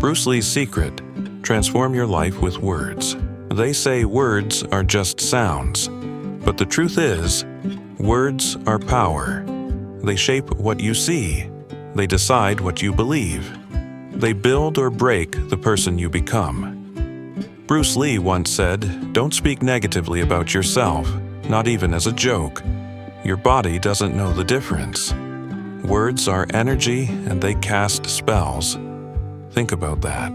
Bruce Lee's secret: transform your life with words. They say words are just sounds, but the truth is, words are power. They shape what you see. They decide what you believe. They build or break the person you become. Bruce Lee once said, "Don't speak negatively about yourself, not even as a joke. Your body doesn't know the difference." Words are energy and they cast spells. Think about that.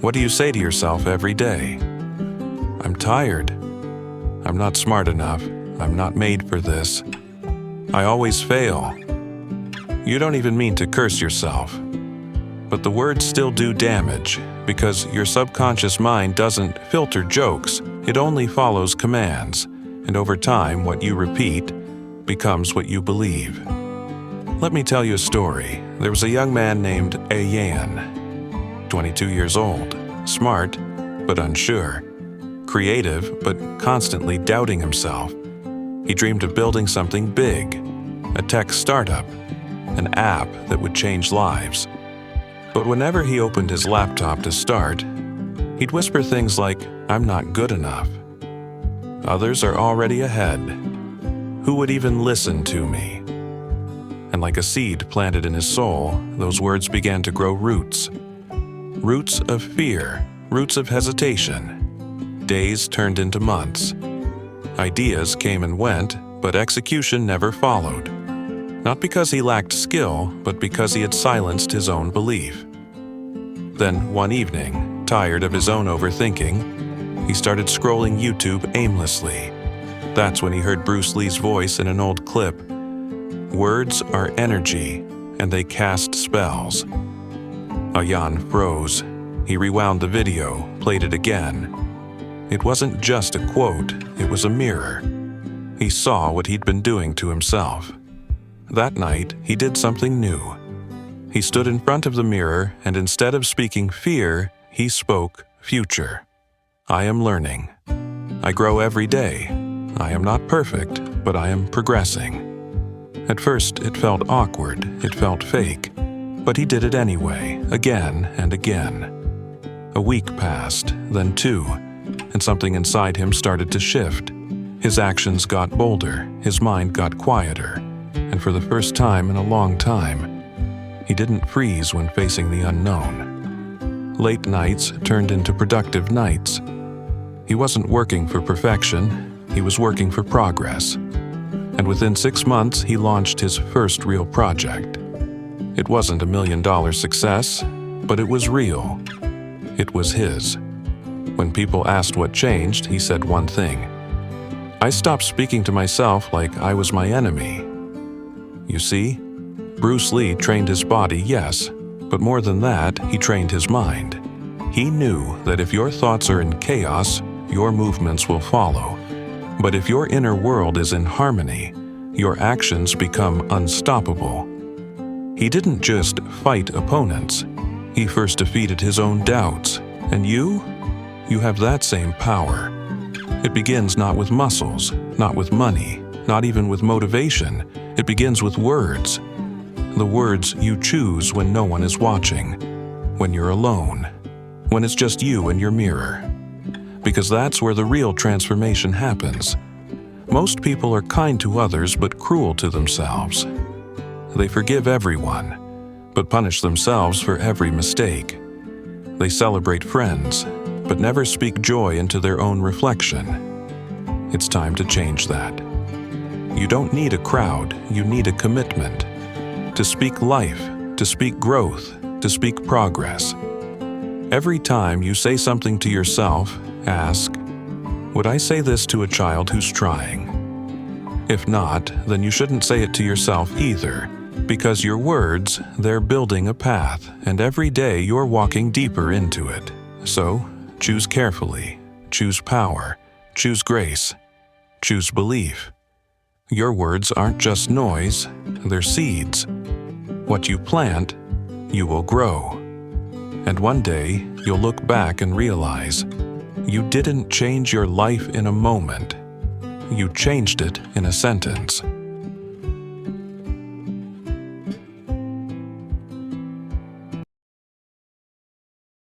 What do you say to yourself every day? I'm tired. I'm not smart enough. I'm not made for this. I always fail. You don't even mean to curse yourself. But the words still do damage because your subconscious mind doesn't filter jokes. It only follows commands. And over time, what you repeat becomes what you believe. Let me tell you a story. There was a young man named Yan, 22 years old, smart but unsure, creative but constantly doubting himself. He dreamed of building something big, a tech startup, an app that would change lives. But whenever he opened his laptop to start, he'd whisper things like, "I'm not good enough. Others are already ahead. Who would even listen to me?" And like a seed planted in his soul, those words began to grow roots. Roots of fear, roots of hesitation. Days turned into months. Ideas came and went, but execution never followed. Not because he lacked skill, but because he had silenced his own belief. Then, one evening, tired of his own overthinking, he started scrolling YouTube aimlessly. That's when he heard Bruce Lee's voice in an old clip. Words are energy, and they cast spells. Yan froze. He rewound the video, played it again. It wasn't just a quote, it was a mirror. He saw what he'd been doing to himself. That night, he did something new. He stood in front of the mirror, and instead of speaking fear, he spoke future. I am learning. I grow every day. I am not perfect, but I am progressing. At first, it felt awkward, it felt fake, but he did it anyway, again and again. A week passed, then 2, and something inside him started to shift. His actions got bolder, his mind got quieter, and for the first time in a long time, he didn't freeze when facing the unknown. Late nights turned into productive nights. He wasn't working for perfection, he was working for progress. And within 6 months, he launched his first real project. It wasn't $1 million success, but it was real. It was his. When people asked what changed, he said one thing: I stopped speaking to myself like I was my enemy. You see, Bruce Lee trained his body, yes, but more than that, he trained his mind. He knew that if your thoughts are in chaos, your movements will follow. But if your inner world is in harmony, your actions become unstoppable. He didn't just fight opponents. He first defeated his own doubts. And you have that same power. It begins not with muscles, not with money, not even with motivation. It begins with words. The words you choose when no one is watching, when you're alone, when it's just you and your mirror. Because that's where the real transformation happens. Most people are kind to others but cruel to themselves. They forgive everyone, but punish themselves for every mistake. They celebrate friends, but never speak joy into their own reflection. It's time to change that. You don't need a crowd, you need a commitment. To speak life, to speak growth, to speak progress. Every time you say something to yourself, ask, would I say this to a child who's trying? If not, then you shouldn't say it to yourself either, because your words, they're building a path, and every day you're walking deeper into it. So, choose carefully, choose power, choose grace, choose belief. Your words aren't just noise, they're seeds. What you plant, you will grow. And one day, you'll look back and realize you didn't change your life in a moment. You changed it in a sentence.